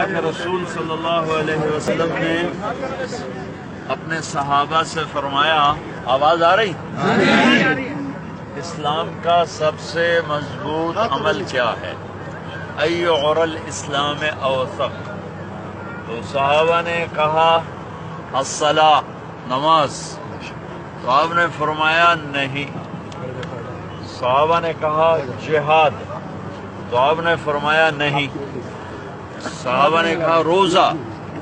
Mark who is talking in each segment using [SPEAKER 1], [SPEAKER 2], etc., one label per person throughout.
[SPEAKER 1] کہ رسول صلی اللہ علیہ وسلم نے اپنے صحابہ سے فرمایا، آواز آ رہی؟ اسلام کا سب سے مضبوط عمل کیا ہے؟ ای غر الاسلام اوثق. تو صحابہ نے کہا الصلاۃ، نماز. تو آپ نے فرمایا نہیں. صحابہ نے کہا جہاد. تو آپ نے فرمایا نہیں. صحابہ نے کہا روزہ.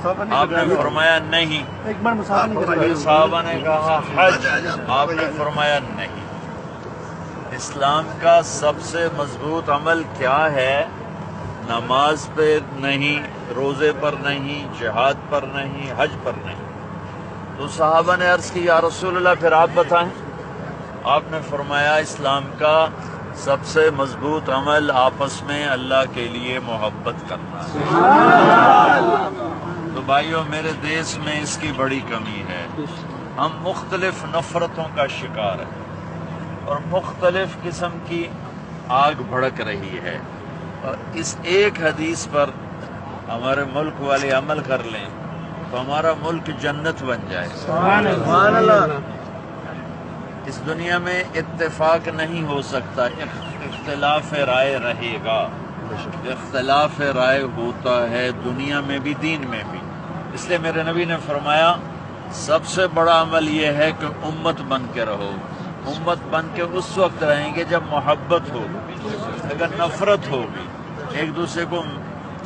[SPEAKER 1] آپ نے فرمایا نہیں. پھر صحابہ نے کہا حج. آپ نے فرمایا نہیں. اسلام کا سب سے مضبوط عمل کیا ہے؟ نماز پہ نہیں، روزے پر نہیں، جہاد پر نہیں، حج پر نہیں. تو صحابہ نے عرض کی یا رسول اللہ پھر آپ بتائیں. آپ نے فرمایا اسلام کا سب سے مضبوط عمل آپس میں اللہ کے لیے محبت کرنا ہے. تو بھائیو میرے دیش میں اس کی بڑی کمی ہے. ہم مختلف نفرتوں کا شکار ہیں اور مختلف قسم کی آگ بھڑک رہی ہے. اور اس ایک حدیث پر ہمارے ملک والے عمل کر لیں تو ہمارا ملک جنت بن جائے.
[SPEAKER 2] سبحان اللہ.
[SPEAKER 1] اس دنیا میں اتفاق نہیں ہو سکتا، اختلاف رائے رہے گا. اختلاف رائے ہوتا ہے دنیا میں بھی دین میں بھی. اس لیے میرے نبی نے فرمایا سب سے بڑا عمل یہ ہے کہ امت بن کے رہو. امت بن کے اس وقت رہیں گے جب محبت ہوگی. اگر نفرت ہوگی، ایک دوسرے کو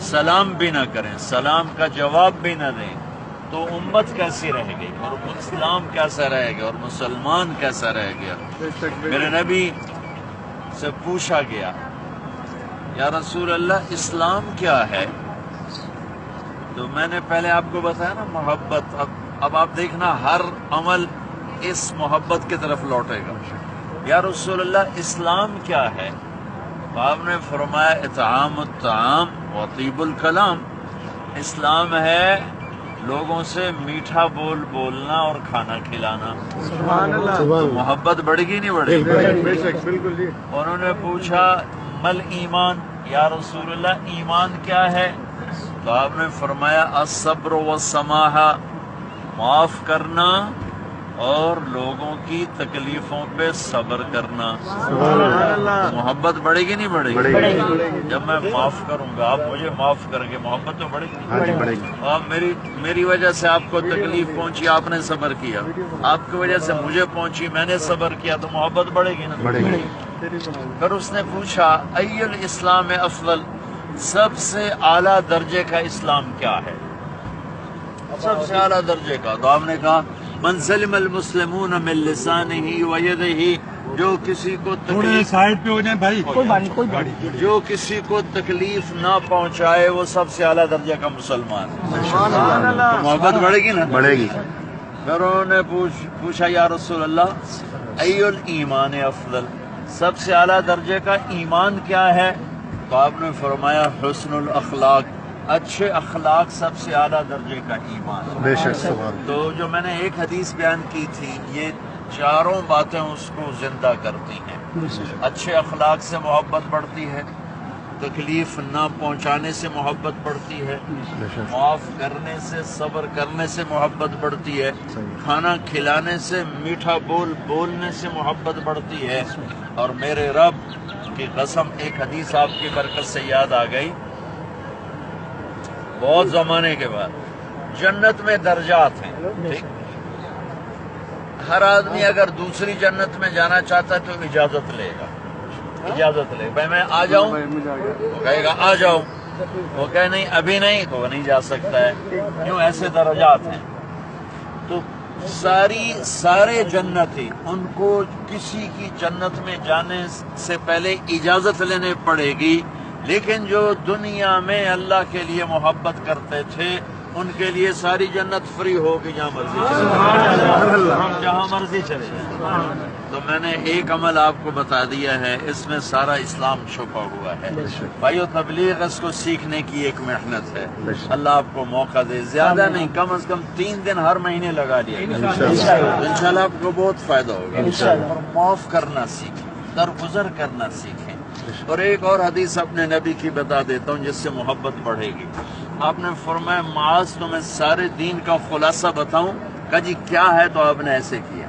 [SPEAKER 1] سلام بھی نہ کریں، سلام کا جواب بھی نہ دیں، تو امت کیسی رہے گی اور اسلام کیسا رہے گا اور مسلمان کیسا رہے گا. میرے نبی سے پوچھا گیا یا رسول اللہ اسلام کیا ہے؟ تو میں نے پہلے آپ کو بتایا نا محبت. اب آپ دیکھنا ہر عمل اس محبت کی طرف لوٹے گا. یا رسول اللہ اسلام کیا ہے؟ تو آپ نے فرمایا اطعام الطعام و طیب الکلام. اسلام ہے لوگوں سے میٹھا بول بولنا اور کھانا کھلانا.
[SPEAKER 2] سبحان اللہ.
[SPEAKER 1] تو محبت بڑھے گی نہیں بڑھے گی؟
[SPEAKER 2] بے شک، بالکل جی.
[SPEAKER 1] انہوں نے پوچھا مل ایمان، یا رسول اللہ ایمان کیا ہے؟ تو آپ نے فرمایا الصبر والسماحہ، معاف کرنا اور لوگوں کی تکلیفوں پہ صبر کرنا.
[SPEAKER 2] سبحان اللہ.
[SPEAKER 1] محبت بڑھے گی نہیں بڑھے
[SPEAKER 2] بڑھے گی.
[SPEAKER 1] جب میں معاف کروں گا آپ مجھے معاف کریں گے، محبت تو بڑھے
[SPEAKER 2] ہاں جی، بڑھے
[SPEAKER 1] گی.
[SPEAKER 2] گی.
[SPEAKER 1] آپ میری وجہ سے آپ کو تکلیف پہنچی، آپ نے صبر کیا. آپ کی وجہ سے مجھے پہنچی، میں نے صبر کیا، تو محبت بڑھے گی نا.
[SPEAKER 2] بڑھے گی.
[SPEAKER 1] پھر اس نے پوچھا ای الاسلام افضل، سب سے اعلیٰ درجے کا اسلام کیا ہے؟ سب سے اعلیٰ درجے کا. تو آپ نے کہا من سلم المسلمون من لسانہ و یدہ، جو کسی کو تکلیف
[SPEAKER 2] سائڈ پہ ہو جائیں بھائی. کوئی گاڑی.
[SPEAKER 1] جو کسی کو تکلیف نہ پہنچائے وہ سب سے اعلیٰ درجے کا مسلمان ہے.
[SPEAKER 2] سبحان اللہ.
[SPEAKER 1] تو محبت بڑھے گی نا.
[SPEAKER 2] بڑھے گی.
[SPEAKER 1] پھر انہوں نے پوچھا یا رسول اللہ ای الایمان افضل، سب سے اعلیٰ درجے کا ایمان کیا ہے؟ تو آپ نے فرمایا حسن الاخلاق، اچھے اخلاق سب سے اعلیٰ درجے کا ایمان.
[SPEAKER 2] بے شک. سبحان.
[SPEAKER 1] تو جو میں نے ایک حدیث بیان کی تھی، یہ چاروں باتیں اس کو زندہ کرتی ہیں. اچھے اخلاق سے محبت بڑھتی ہے، تکلیف نہ پہنچانے سے محبت بڑھتی ہے، معاف کرنے سے، صبر کرنے سے محبت بڑھتی ہے، کھانا کھلانے سے، میٹھا بولنے سے محبت بڑھتی ہے. اور میرے رب کی قسم ایک حدیث آپ کی برکت سے یاد آ گئی. بہت زمانے کے بعد جنت میں درجات ہیں. ٹھیک، ہر آدمی اگر دوسری جنت میں جانا چاہتا ہے تو اجازت لے گا. اجازت لے بھائی میں آ جاؤں، وہ کہے گا آ جاؤ. وہ کہے نہیں ابھی نہیں، تو وہ نہیں جا سکتا ہے. کیوں؟ ایسے درجات ہیں. تو سارے جنتی ان کو کسی کی جنت میں جانے سے پہلے اجازت لینے پڑے گی. لیکن جو دنیا میں اللہ کے لیے محبت کرتے تھے ان کے لیے ساری جنت فری ہوگی، جہاں مرضی چلے، ہم جہاں مرضی چلے جائیں. تو میں نے ایک عمل آپ کو بتا دیا ہے، اس میں سارا اسلام چھپا ہوا ہے. بھائیو تبلیغ اس کو سیکھنے کی ایک محنت ہے. اللہ آپ کو موقع دے، زیادہ نہیں، کم از کم 3 دن ہر مہینے لگا لیا. انشاءاللہ آپ کو بہت فائدہ ہوگا. اور معاف کرنا سیکھیں، درگزر کرنا سیکھیں. اور ایک اور حدیث اپنے نبی کی بتا دیتا ہوں جس سے محبت بڑھے گی. آپ نے فرمایا معاذ تمہیں سارے دین کا خلاصہ بتاؤں؟ کہا جی کیا ہے؟ تو آپ نے ایسے کیا،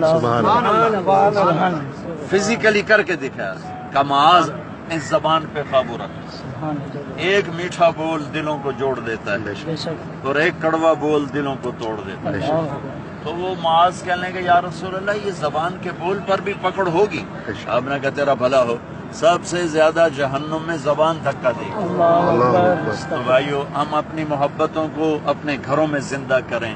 [SPEAKER 2] سبحان اللہ،
[SPEAKER 1] فزیکلی کر کے دکھایا کہ معاذ اس زبان پہ قابو رکھ، ایک میٹھا بول دلوں کو جوڑ دیتا ہے اور ایک کڑوا بول دلوں کو توڑ دیتا ہے۔ تو وہ معاذ کہنے لگے یا رسول اللہ یہ زبان کے بول پر بھی پکڑ ہوگی؟ آپ نے کہا تیرا بھلا ہو، سب سے زیادہ جہنم میں زبان دھکا دے گی۔
[SPEAKER 2] اللہ اکبر۔
[SPEAKER 1] تو بھائیو ہم اپنی محبتوں کو اپنے گھروں میں زندہ کریں،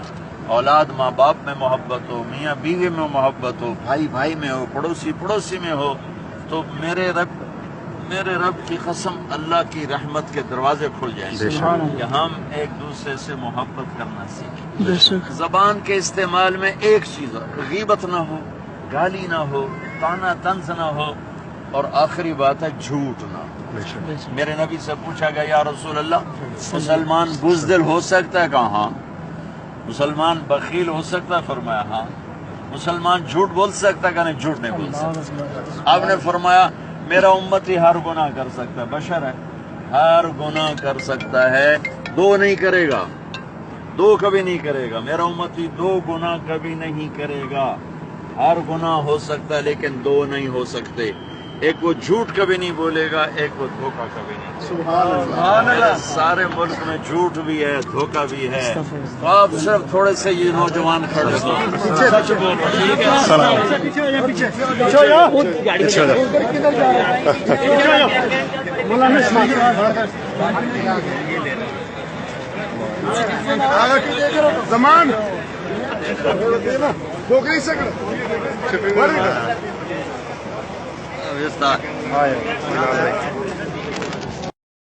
[SPEAKER 1] اولاد ماں باپ میں محبت ہو، میاں بیوی میں محبت ہو، بھائی بھائی میں ہو، پڑوسی پڑوسی میں ہو، تو میرے رب کی قسم اللہ کی رحمت کے دروازے کھل جائیں گے کہ ہم ایک دوسرے سے محبت کرنا سیکھیں۔ زبان کے استعمال میں ایک چیز غیبت نہ ہو، گالی نہ ہو، طعنہ طنز نہ ہو، اور آخری بات ہے جھوٹ نہ ہو۔ میرے نبی سے پوچھا گیا یا رسول اللہ مسلمان بزدل ہو سکتا ہے؟ کہا ہاں۔ مسلمان بخیل ہو سکتا ہے؟ فرمایا ہاں۔ مسلمان جھوٹ بول سکتا ہے؟ کہ نہیں جھوٹ نہیں بول سکتا۔ آپ نے فرمایا میرا امتی ہر گناہ کر سکتا ہے، بشر ہے، ہر گناہ کر سکتا ہے، دو نہیں کرے گا، دو کبھی نہیں کرے گا، میرا امتی دو گناہ کبھی نہیں کرے گا۔ ہر گناہ ہو سکتا ہے لیکن دو نہیں ہو سکتے، ایک وہ جھوٹ کبھی نہیں بولے گا، ایک وہ دھوکہ کبھی نہیں۔ سبحان اللہ۔ سارے ملک میں جھوٹ بھی ہے، دھوکہ بھی ہے، تو آپ صرف تھوڑے سے یہ نوجوان کھڑے ہو سچ بول رہے ہیں۔
[SPEAKER 2] زمان ڈوگری سے
[SPEAKER 1] Está.